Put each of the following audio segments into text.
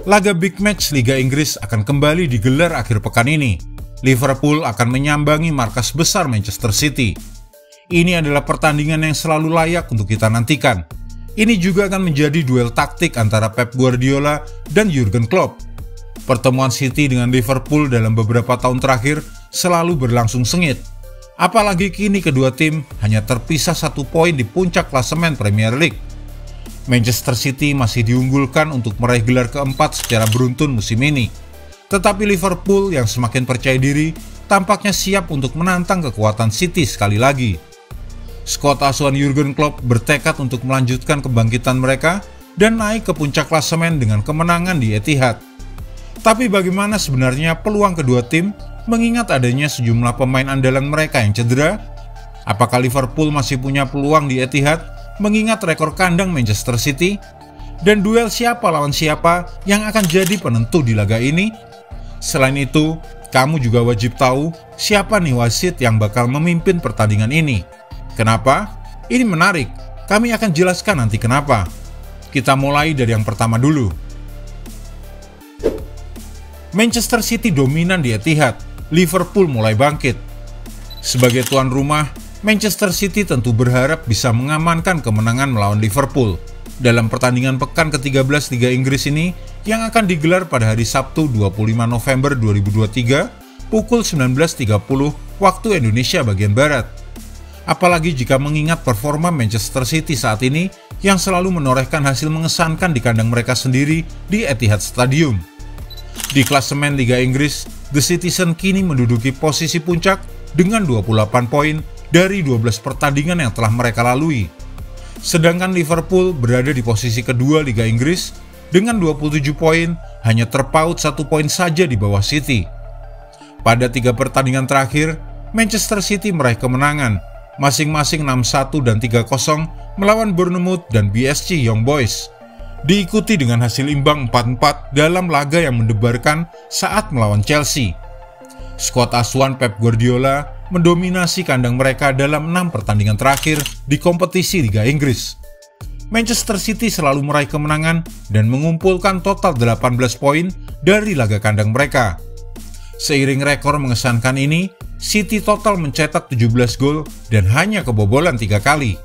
Laga big match Liga Inggris akan kembali digelar akhir pekan ini. Liverpool akan menyambangi markas besar Manchester City. Ini adalah pertandingan yang selalu layak untuk kita nantikan. Ini juga akan menjadi duel taktik antara Pep Guardiola dan Jurgen Klopp. Pertemuan City dengan Liverpool dalam beberapa tahun terakhir selalu berlangsung sengit. Apalagi kini kedua tim hanya terpisah 1 poin di puncak klasemen Premier League. Manchester City masih diunggulkan untuk meraih gelar keempat secara beruntun musim ini. Tetapi Liverpool yang semakin percaya diri tampaknya siap untuk menantang kekuatan City sekali lagi. Skuad asuhan Jurgen Klopp bertekad untuk melanjutkan kebangkitan mereka dan naik ke puncak klasemen dengan kemenangan di Etihad. Tapi bagaimana sebenarnya peluang kedua tim mengingat adanya sejumlah pemain andalan mereka yang cedera? Apakah Liverpool masih punya peluang di Etihad mengingat rekor kandang Manchester City? Dan duel siapa lawan siapa yang akan jadi penentu di laga ini? Selain itu, kamu juga wajib tahu siapa nih wasit yang bakal memimpin pertandingan ini. Kenapa? Ini menarik, kami akan jelaskan nanti kenapa. Kita mulai dari yang pertama dulu. Manchester City dominan di Etihad, Liverpool mulai bangkit. Sebagai tuan rumah, Manchester City tentu berharap bisa mengamankan kemenangan melawan Liverpool dalam pertandingan pekan ke-13 Liga Inggris ini yang akan digelar pada hari Sabtu 25 November 2023 pukul 19.30 waktu Indonesia bagian Barat. Apalagi jika mengingat performa Manchester City saat ini yang selalu menorehkan hasil mengesankan di kandang mereka sendiri di Etihad Stadium. Di klasemen Liga Inggris, The Citizen kini menduduki posisi puncak dengan 28 poin dari 12 pertandingan yang telah mereka lalui. Sedangkan Liverpool berada di posisi kedua Liga Inggris dengan 27 poin, hanya terpaut 1 poin saja di bawah City. Pada 3 pertandingan terakhir, Manchester City meraih kemenangan, masing-masing 6-1 dan 3-0 melawan Bournemouth dan BSC Young Boys. Diikuti dengan hasil imbang 4-4 dalam laga yang mendebarkan saat melawan Chelsea. Skuad asuhan Pep Guardiola mendominasi kandang mereka dalam 6 pertandingan terakhir di kompetisi Liga Inggris. Manchester City selalu meraih kemenangan dan mengumpulkan total 18 poin dari laga kandang mereka. Seiring rekor mengesankan ini, City total mencetak 17 gol dan hanya kebobolan 3 kali.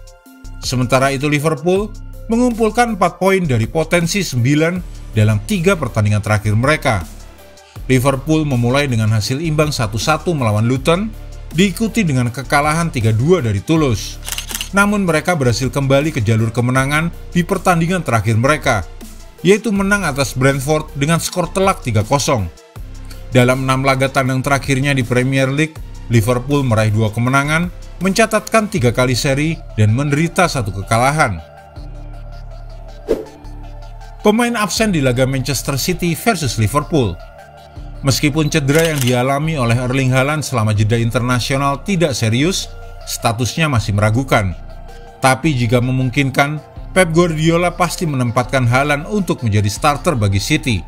Sementara itu Liverpool mengumpulkan 4 poin dari potensi 9 dalam 3 pertandingan terakhir mereka. Liverpool memulai dengan hasil imbang 1-1 melawan Luton, diikuti dengan kekalahan 3-2 dari Toulouse. Namun mereka berhasil kembali ke jalur kemenangan di pertandingan terakhir mereka, yaitu menang atas Brentford dengan skor telak 3-0. Dalam 6 laga tandang terakhirnya di Premier League, Liverpool meraih 2 kemenangan, mencatatkan 3 kali seri dan menderita 1 kekalahan. Pemain absen di laga Manchester City versus Liverpool. Meskipun cedera yang dialami oleh Erling Haaland selama jeda internasional tidak serius, statusnya masih meragukan. Tapi jika memungkinkan, Pep Guardiola pasti menempatkan Haaland untuk menjadi starter bagi City.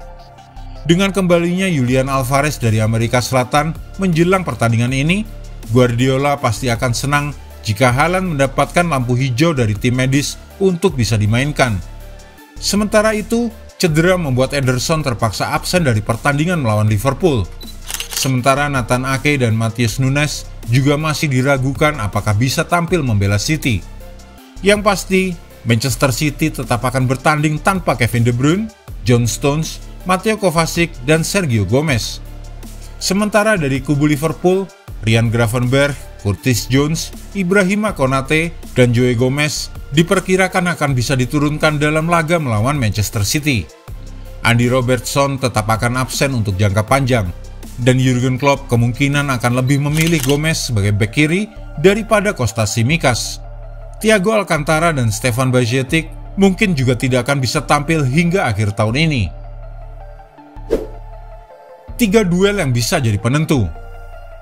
Dengan kembalinya Julian Alvarez dari Amerika Selatan menjelang pertandingan ini, Guardiola pasti akan senang jika Haaland mendapatkan lampu hijau dari tim medis untuk bisa dimainkan. Sementara itu, cedera membuat Ederson terpaksa absen dari pertandingan melawan Liverpool. Sementara Nathan Ake dan Matheus Nunes juga masih diragukan apakah bisa tampil membela City. Yang pasti, Manchester City tetap akan bertanding tanpa Kevin De Bruyne, John Stones, Mateo Kovacic, dan Sergio Gomez. Sementara dari kubu Liverpool, Ryan Gravenberch, Curtis Jones, Ibrahima Konate, dan Joe Gomez diperkirakan akan bisa diturunkan dalam laga melawan Manchester City. Andy Robertson tetap akan absen untuk jangka panjang, dan Jurgen Klopp kemungkinan akan lebih memilih Gomez sebagai bek kiri daripada Kostas Tsimikas. Thiago Alcantara dan Stefan Bajcetic mungkin juga tidak akan bisa tampil hingga akhir tahun ini. 3 duel yang bisa jadi penentu.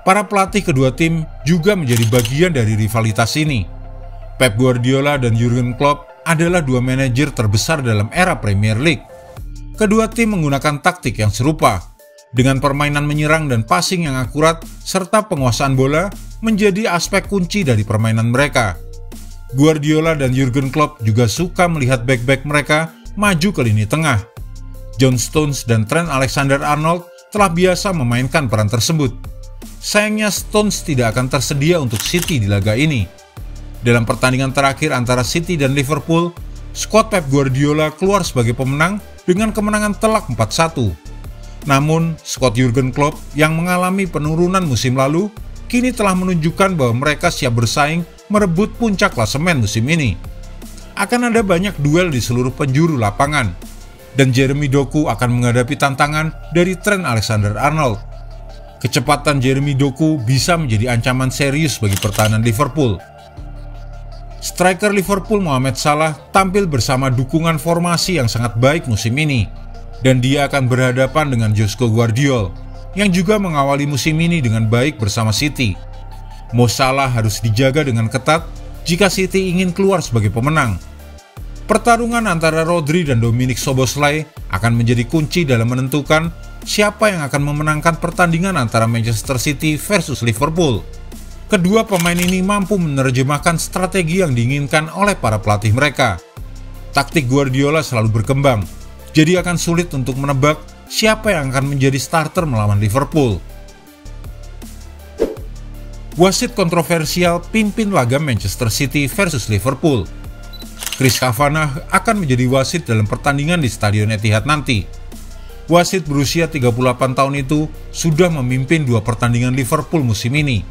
Para pelatih kedua tim juga menjadi bagian dari rivalitas ini. Pep Guardiola dan Jurgen Klopp adalah 2 manajer terbesar dalam era Premier League. Kedua tim menggunakan taktik yang serupa, dengan permainan menyerang dan passing yang akurat serta penguasaan bola menjadi aspek kunci dari permainan mereka. Guardiola dan Jurgen Klopp juga suka melihat bek-bek mereka maju ke lini tengah. John Stones dan Trent Alexander-Arnold telah biasa memainkan peran tersebut. Sayangnya Stones tidak akan tersedia untuk City di laga ini. Dalam pertandingan terakhir antara City dan Liverpool, skuad Pep Guardiola keluar sebagai pemenang dengan kemenangan telak 4-1. Namun, skuad Jurgen Klopp yang mengalami penurunan musim lalu, kini telah menunjukkan bahwa mereka siap bersaing merebut puncak klasemen musim ini. Akan ada banyak duel di seluruh penjuru lapangan, dan Jeremy Doku akan menghadapi tantangan dari Trent Alexander-Arnold. Kecepatan Jeremy Doku bisa menjadi ancaman serius bagi pertahanan Liverpool. Striker Liverpool Mohamed Salah tampil bersama dukungan formasi yang sangat baik musim ini, dan dia akan berhadapan dengan Josko Gvardiol yang juga mengawali musim ini dengan baik bersama City. Mo Salah harus dijaga dengan ketat jika City ingin keluar sebagai pemenang. Pertarungan antara Rodri dan Dominic Szoboszlai akan menjadi kunci dalam menentukan siapa yang akan memenangkan pertandingan antara Manchester City versus Liverpool. Kedua pemain ini mampu menerjemahkan strategi yang diinginkan oleh para pelatih mereka. Taktik Guardiola selalu berkembang, jadi akan sulit untuk menebak siapa yang akan menjadi starter melawan Liverpool. Wasit kontroversial pimpin laga Manchester City versus Liverpool. Chris Kavanagh akan menjadi wasit dalam pertandingan di Stadion Etihad nanti. Wasit berusia 38 tahun itu sudah memimpin 2 pertandingan Liverpool musim ini.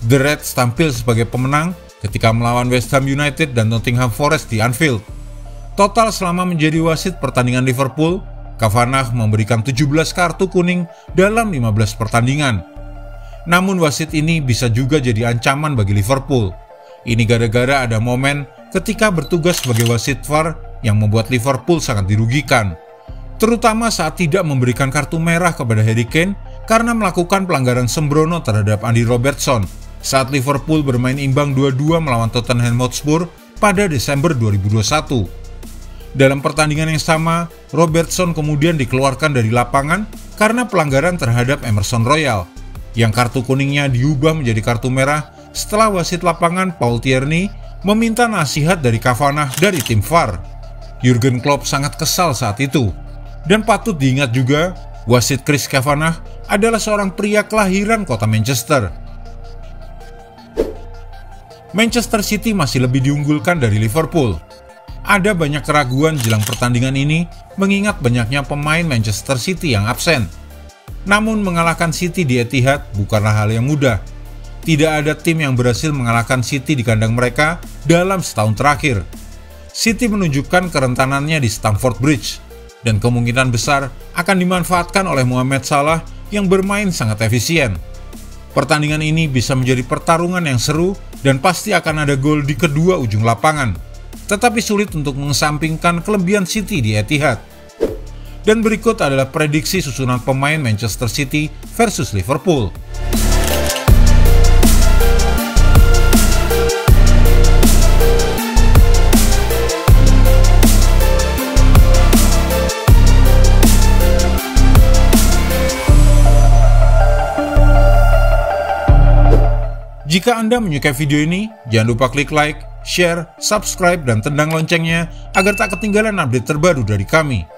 The Reds tampil sebagai pemenang ketika melawan West Ham United dan Nottingham Forest di Anfield. Total selama menjadi wasit pertandingan Liverpool, Kavanagh memberikan 17 kartu kuning dalam 15 pertandingan. Namun wasit ini bisa juga jadi ancaman bagi Liverpool. Ini gara-gara ada momen ketika bertugas sebagai wasit VAR yang membuat Liverpool sangat dirugikan, terutama saat tidak memberikan kartu merah kepada Harry Kane karena melakukan pelanggaran sembrono terhadap Andy Robertson saat Liverpool bermain imbang 2-2 melawan Tottenham Hotspur pada Desember 2021. Dalam pertandingan yang sama, Robertson kemudian dikeluarkan dari lapangan karena pelanggaran terhadap Emerson Royal, yang kartu kuningnya diubah menjadi kartu merah setelah wasit lapangan Paul Tierney meminta nasihat dari Kavanagh dari tim VAR. Jurgen Klopp sangat kesal saat itu. Dan patut diingat juga, wasit Chris Kavanagh adalah seorang pria kelahiran kota Manchester. Manchester City masih lebih diunggulkan dari Liverpool. Ada banyak keraguan jelang pertandingan ini mengingat banyaknya pemain Manchester City yang absen. Namun mengalahkan City di Etihad bukanlah hal yang mudah. Tidak ada tim yang berhasil mengalahkan City di kandang mereka dalam setahun terakhir. City menunjukkan kerentanannya di Stamford Bridge, dan kemungkinan besar akan dimanfaatkan oleh Mohamed Salah yang bermain sangat efisien. Pertandingan ini bisa menjadi pertarungan yang seru dan pasti akan ada gol di kedua ujung lapangan, tetapi sulit untuk mengesampingkan kelebihan City di Etihad. Dan berikut adalah prediksi susunan pemain Manchester City versus Liverpool. Jika Anda menyukai video ini, jangan lupa klik like, share, subscribe, dan tendang loncengnya agar tak ketinggalan update terbaru dari kami.